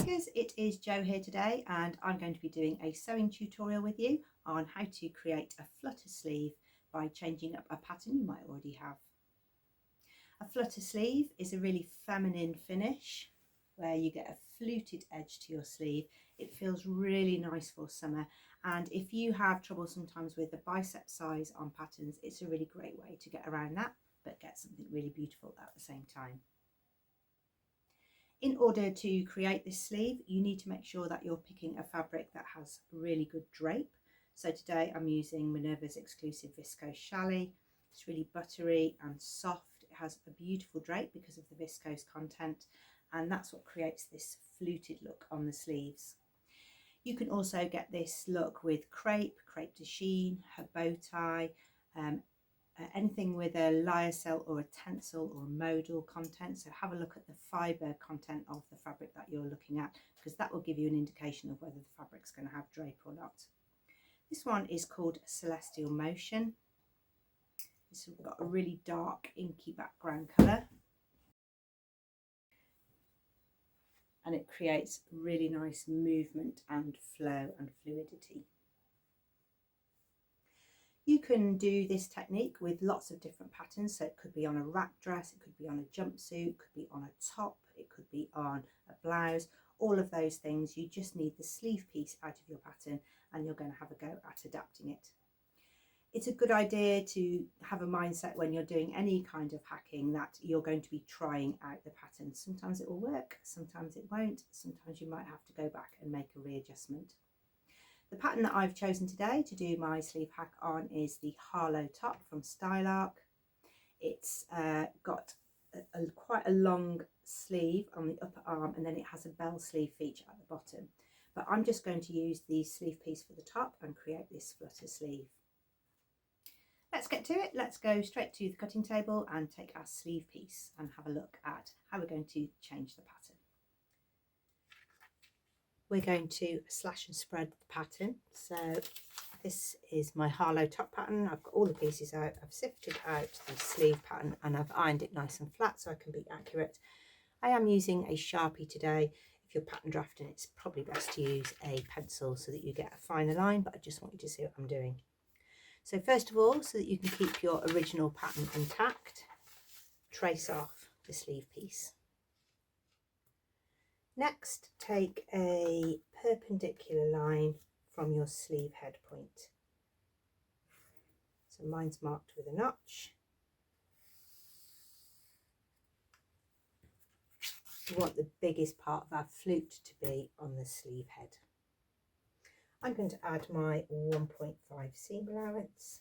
Dressmakers, it is Jo here today, and I'm going to be doing a sewing tutorial with you on how to create a flutter sleeve by changing up a pattern you might already have. A flutter sleeve is a really feminine finish where you get a fluted edge to your sleeve. It feels really nice for summer, and if you have trouble sometimes with the bicep size on patterns, it's a really great way to get around that but get something really beautiful at the same time. In order to create this sleeve, you need to make sure that you're picking a fabric that has really good drape. So today I'm using Minerva's exclusive viscose challis. It's really buttery and soft. It has a beautiful drape because of the viscose content, and that's what creates this fluted look on the sleeves. You can also get this look with crepe de chine, her bow tie, anything with a lyocell or a tencel or a modal content. So have a look at the fibre content of the fabric that you're looking at, because that will give you an indication of whether the fabric's going to have drape or not. This one is called Celestial Motion. It's got a really dark inky background colour, and it creates really nice movement and flow and fluidity. You can do this technique with lots of different patterns, so it could be on a wrap dress, it could be on a jumpsuit, it could be on a top, it could be on a blouse, all of those things. You just need the sleeve piece out of your pattern and you're going to have a go at adapting it. It's a good idea to have a mindset when you're doing any kind of hacking that you're going to be trying out the pattern. Sometimes it will work, sometimes it won't, sometimes you might have to go back and make a readjustment. The pattern that I've chosen today to do my sleeve hack on is the Harlow top from Stylark. It's got quite a long sleeve on the upper arm, and then it has a bell sleeve feature at the bottom. But I'm just going to use the sleeve piece for the top and create this flutter sleeve. Let's get to it. Let's go straight to the cutting table and take our sleeve piece and have a look at how we're going to change the pattern. We're going to slash and spread the pattern. So this is my Harlow top pattern. I've got all the pieces out. I've sifted out the sleeve pattern and I've ironed it nice and flat so I can be accurate. I am using a Sharpie today. If you're pattern drafting, it's probably best to use a pencil so that you get a finer line, but I just want you to see what I'm doing. So first of all, so that you can keep your original pattern intact, trace off the sleeve piece. Next, take a perpendicular line from your sleeve head point. So mine's marked with a notch. We want the biggest part of our flute to be on the sleeve head. I'm going to add my 1.5 seam allowance.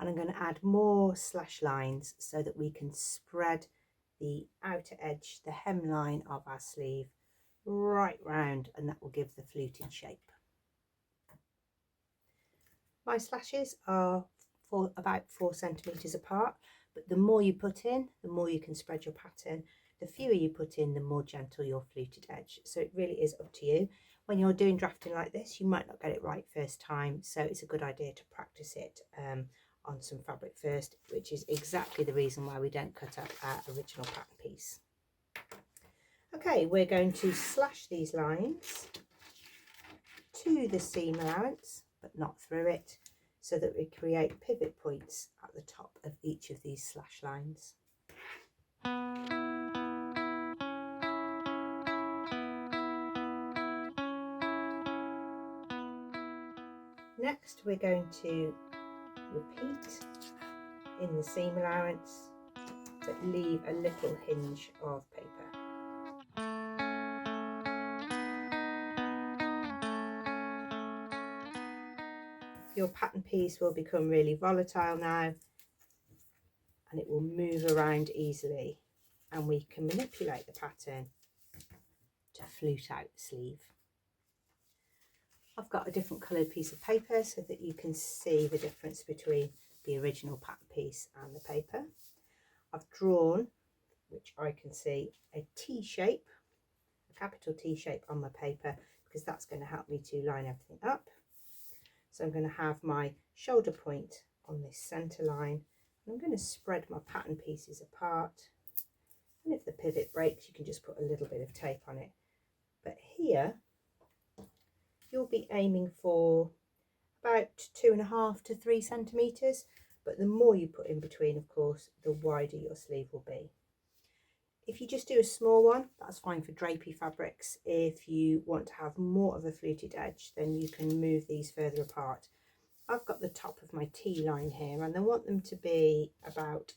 And I'm going to add more slash lines so that we can spread the outer edge, the hemline of our sleeve right round, and that will give the fluted shape. My slashes are about 4 centimetres apart, but the more you put in, the more you can spread your pattern. The fewer you put in, the more gentle your fluted edge. So it really is up to you. When you're doing drafting like this, you might not get it right first time, so it's a good idea to practice it on some fabric first, which is exactly the reason why we don't cut up our original pattern piece. Okay, we're going to slash these lines to the seam allowance, but not through it, so that we create pivot points at the top of each of these slash lines. Next, we're going to repeat in the seam allowance, but leave a little hinge of paper. Your pattern piece will become really volatile now, and it will move around easily, and we can manipulate the pattern to flute out the sleeve. I've got a different coloured piece of paper so that you can see the difference between the original pattern piece and the paper. I've drawn, which I can see, a T shape, a capital T shape on my paper, because that's going to help me to line everything up. So I'm going to have my shoulder point on this centre line, I'm going to spread my pattern pieces apart, and if the pivot breaks you can just put a little bit of tape on it. But here you'll be aiming for about 2.5 to 3 centimetres, but the more you put in between, of course, the wider your sleeve will be. If you just do a small one, that's fine for drapey fabrics. If you want to have more of a fluted edge, then you can move these further apart. I've got the top of my T-line here, and I want them to be about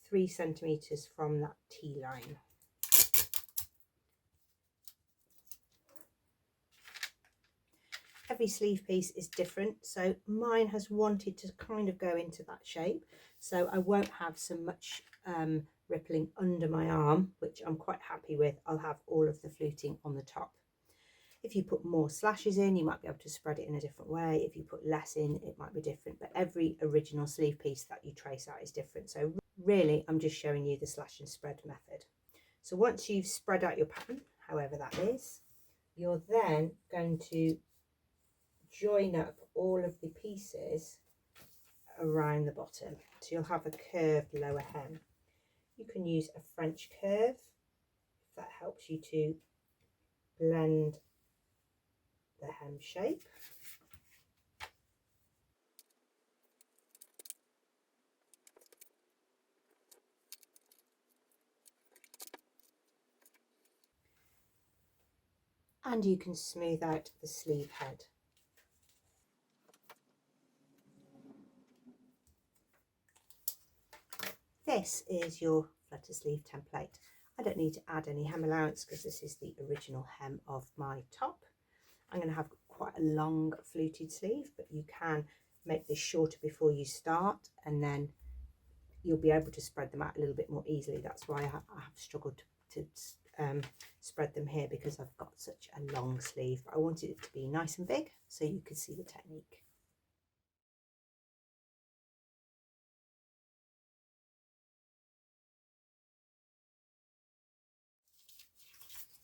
3 centimetres from that T-line. Every sleeve piece is different, so mine has wanted to kind of go into that shape, so I won't have so much rippling under my arm, which I'm quite happy with. I'll have all of the fluting on the top. If you put more slashes in, you might be able to spread it in a different way. If you put less in, it might be different, but every original sleeve piece that you trace out is different. So really, I'm just showing you the slash and spread method. So once you've spread out your pattern, however that is, you're then going to join up all of the pieces around the bottom. So you'll have a curved lower hem. You can use a French curve if that helps you to blend the hem shape. And you can smooth out the sleeve head. This is your flutter sleeve template. I don't need to add any hem allowance because this is the original hem of my top. I'm going to have quite a long fluted sleeve, but you can make this shorter before you start, and then you'll be able to spread them out a little bit more easily. That's why I have struggled to spread them here, because I've got such a long sleeve. But I wanted it to be nice and big so you could see the technique.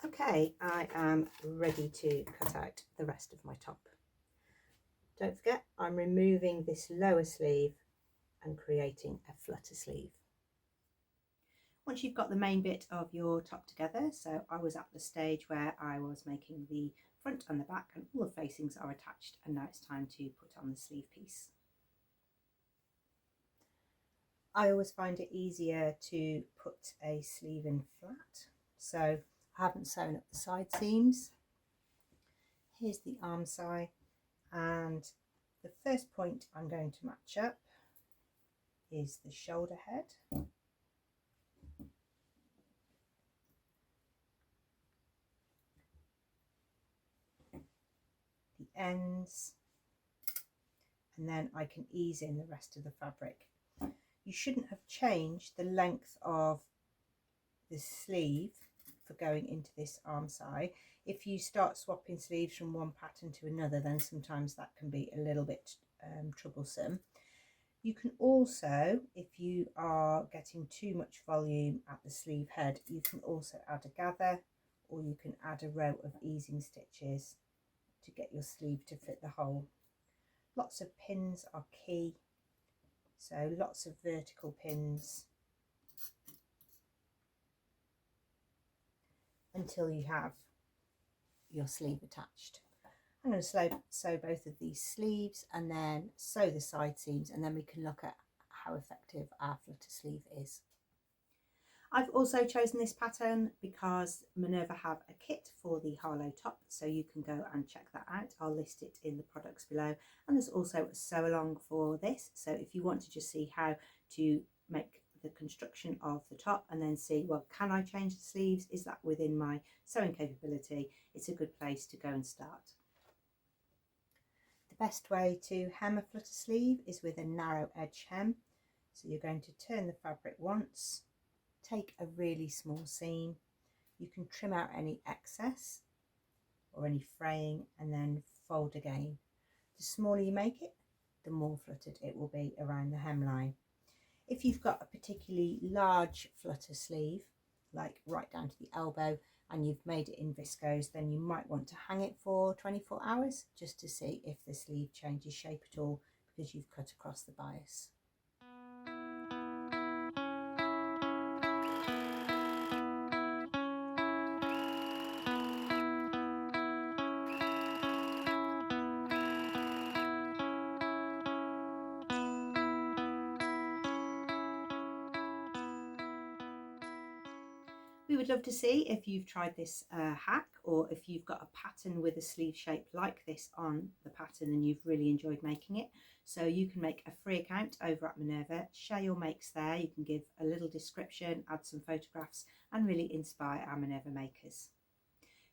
Okay, I am ready to cut out the rest of my top. Don't forget, I'm removing this lower sleeve and creating a flutter sleeve. Once you've got the main bit of your top together, so I was at the stage where I was making the front and the back and all the facings are attached, and now it's time to put on the sleeve piece. I always find it easier to put a sleeve in flat, so I haven't sewn up the side seams. Here's the arm side, and the first point I'm going to match up is the shoulder head. The ends, and then I can ease in the rest of the fabric. You shouldn't have changed the length of the sleeve for going into this arm side. If you start swapping sleeves from one pattern to another, then sometimes that can be a little bit troublesome. You can also, if you are getting too much volume at the sleeve head, you can also add a gather, or you can add a row of easing stitches to get your sleeve to fit the hole. Lots of pins are key, so lots of vertical pins until you have your sleeve attached. I'm going to sew both of these sleeves and then sew the side seams, and then we can look at how effective our flutter sleeve is. I've also chosen this pattern because Minerva have a kit for the Harlow top, so you can go and check that out. I'll list it in the products below, and there's also a sew along for this, so if you want to just see how to make the construction of the top and then see, well, can I change the sleeves? Is that within my sewing capability? It's a good place to go and start. The best way to hem a flutter sleeve is with a narrow edge hem. So you're going to turn the fabric once, take a really small seam. You can trim out any excess or any fraying and then fold again. The smaller you make it, the more fluttered it will be around the hemline. If you've got a particularly large flutter sleeve, like right down to the elbow, and you've made it in viscose, then you might want to hang it for 24 hours just to see if the sleeve changes shape at all, because you've cut across the bias. We would love to see if you've tried this hack, or if you've got a pattern with a sleeve shape like this on the pattern and you've really enjoyed making it. So you can make a free account over at Minerva, share your makes there. You can give a little description, add some photographs, and really inspire our Minerva makers.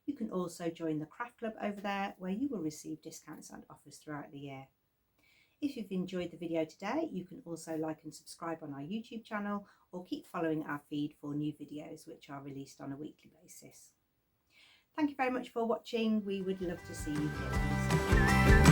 You can also join the craft club over there, where you will receive discounts and offers throughout the year. If you've enjoyed the video today, you can also like and subscribe on our YouTube channel, or keep following our feed for new videos which are released on a weekly basis. Thank you very much for watching. We would love to see you here.